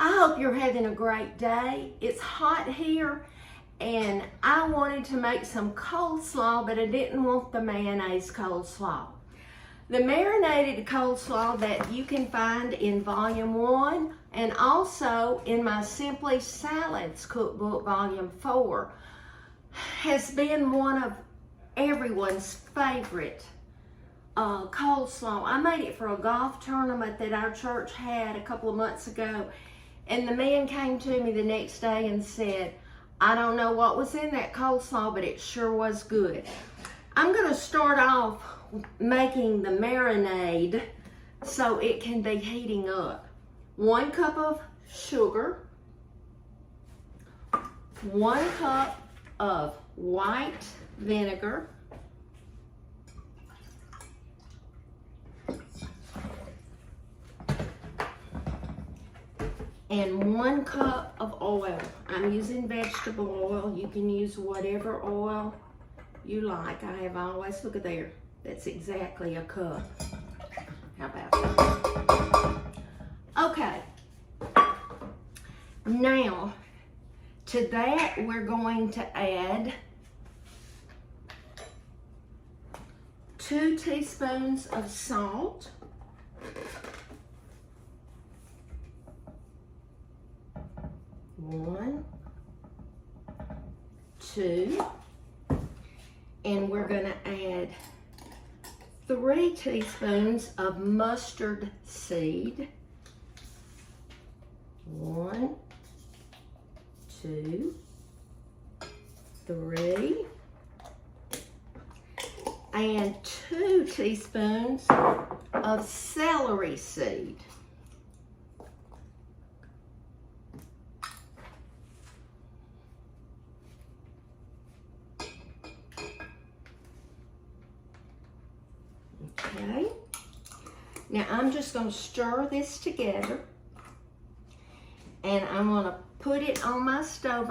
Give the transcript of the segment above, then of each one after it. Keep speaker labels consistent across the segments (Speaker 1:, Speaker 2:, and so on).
Speaker 1: I hope you're having a great day. It's hot here and I wanted to make some coleslaw, but I didn't want the mayonnaise coleslaw. The marinated coleslaw that you can find in volume 1 and also in my Simply Salads cookbook volume 4 has been one of everyone's favorite coleslaw. I made it for a golf tournament that our church had a couple of months ago, and the man came to me the next day and said, I don't know what was in that coleslaw, but it sure was good. I'm going to start off making the marinade so it can be heating up. 1 cup of sugar, 1 cup of white vinegar, and 1 cup of oil. I'm using vegetable oil. You can use whatever oil you like. I have always, look at there, that's exactly a cup. How about that? Okay, now to that we're going to add 2 teaspoons of salt, 1, 2, and we're going to add 3 teaspoons of mustard seed. 1, 2, 3, and 2 teaspoons of celery seed. Okay, now I'm just going to stir this together, and I'm going to put it on my stove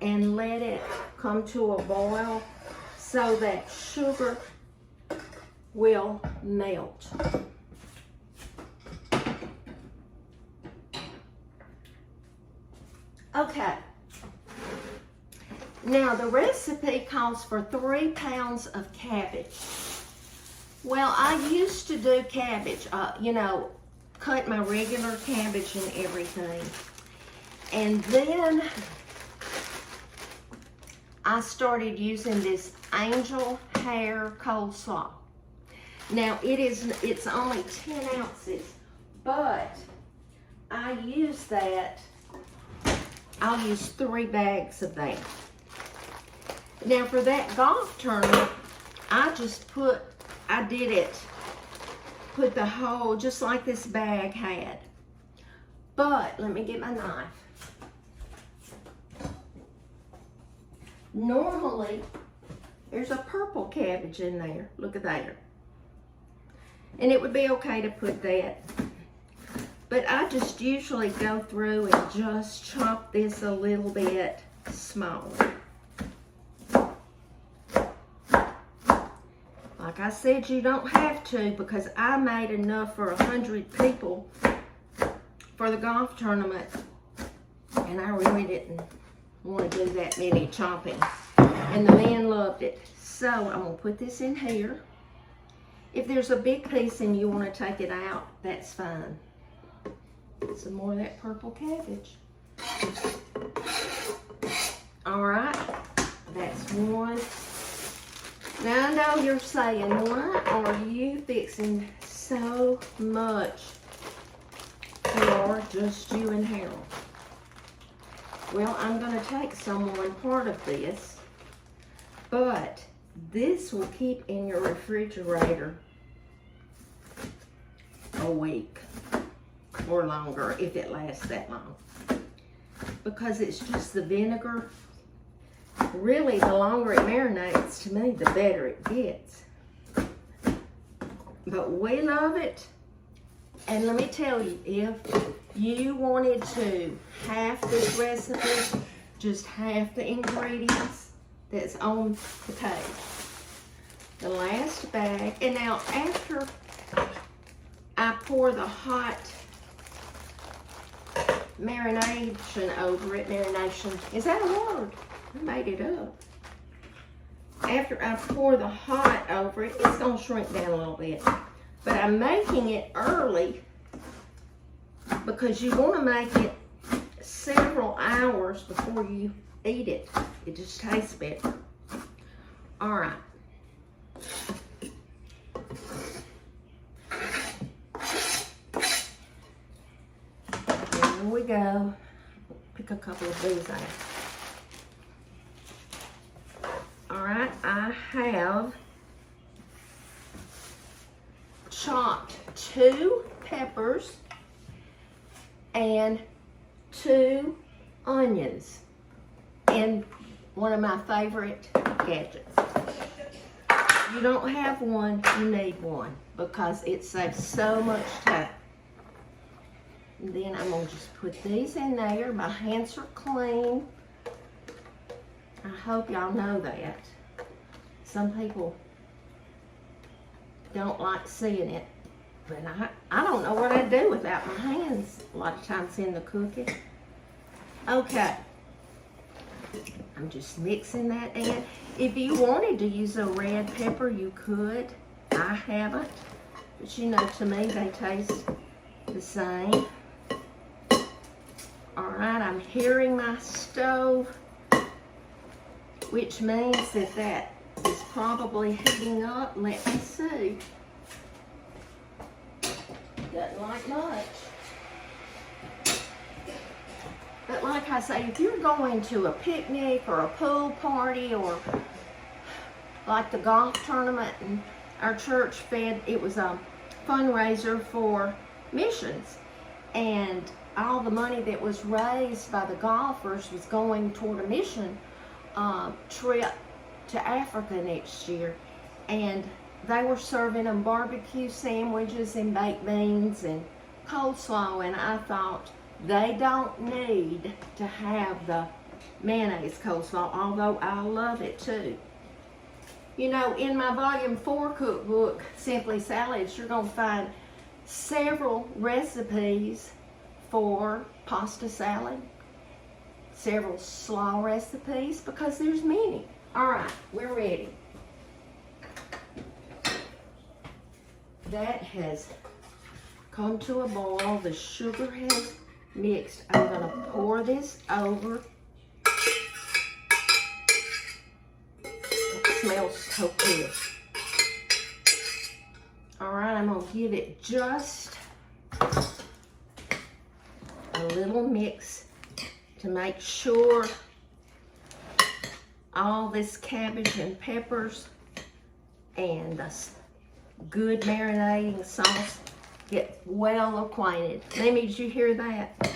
Speaker 1: and let it come to a boil so that sugar will melt. Okay, now the recipe calls for 3 pounds of cabbage. Well, I used to do cabbage, you know, cut my regular cabbage and everything. And then I started using this angel hair coleslaw. Now it's only 10 ounces, but I use that, I'll use 3 bags of that. Now for that golf tournament, I did it, put the whole, just like this bag had. But, let me get my knife. Normally, there's a purple cabbage in there. Look at there. And it would be okay to put that. But I just usually go through and just chop this a little bit smaller. Like I said, you don't have to, because I made enough for 100 people for the golf tournament, and I really didn't want to do that many chopping, and the man loved it. So I'm going to put this in here. If there's a big piece and you want to take it out, that's fine. Some more of that purple cabbage. All right, that's 1. Now I know you're saying, why are you fixing so much for just you and Harold? Well, I'm going to take some one part of this, but this will keep in your refrigerator a week or longer if it lasts that long, because it's just the vinegar. Really, the longer it marinates, to me, the better it gets. But we love it. And let me tell you, if you wanted to half this recipe, just half the ingredients that's on the page. The last bag, and now after I pour the hot marination over it. Marination, is that a word? I made it up. After I pour the hot over it, it's gonna shrink down a little bit. But I'm making it early because you wanna make it several hours before you eat it. It just tastes better. All right. Here we go. Pick a couple of these out. All right, I have chopped 2 peppers and 2 onions and one of my favorite gadgets. You don't have one, you need one because it saves so much time. And then I'm gonna just put these in there. My hands are clean. I hope y'all know that. Some people don't like seeing it, but I don't know what I'd do without my hands a lot of times in the cooking. Okay, I'm just mixing that in. If you wanted to use a red pepper, you could. I haven't, but you know, to me they taste the same. All right, I'm hearing my stove, which means that is probably heating up. Let me see. Doesn't like much. But like I say, if you're going to a picnic or a pool party or like the golf tournament, and our church it was a fundraiser for missions, and all the money that was raised by the golfers was going toward a mission trip to Africa next year, and they were serving them barbecue sandwiches and baked beans and coleslaw, and I thought they don't need to have the mayonnaise coleslaw, although I love it too. You know, in my volume 4 cookbook, Simply Salads, you're going to find several recipes for pasta salad, several slaw recipes, because there's many. All right, we're ready. That has come to a boil. The sugar has mixed. I'm going to pour this over. It smells so good. All right, I'm going to give it just a little mix to make sure all this cabbage and peppers and the good marinating sauce get well acquainted. Lemmy, did you hear that?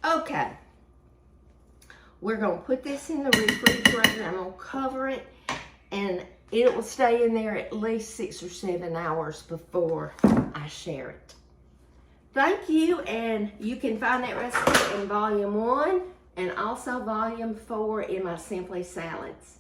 Speaker 1: Okay. We're going to put this in the refrigerator. I'm going to cover it, and it will stay in there at least 6 or 7 hours before I share it. Thank you, and you can find that recipe in volume 1 and also volume 4 in my Simply Salads.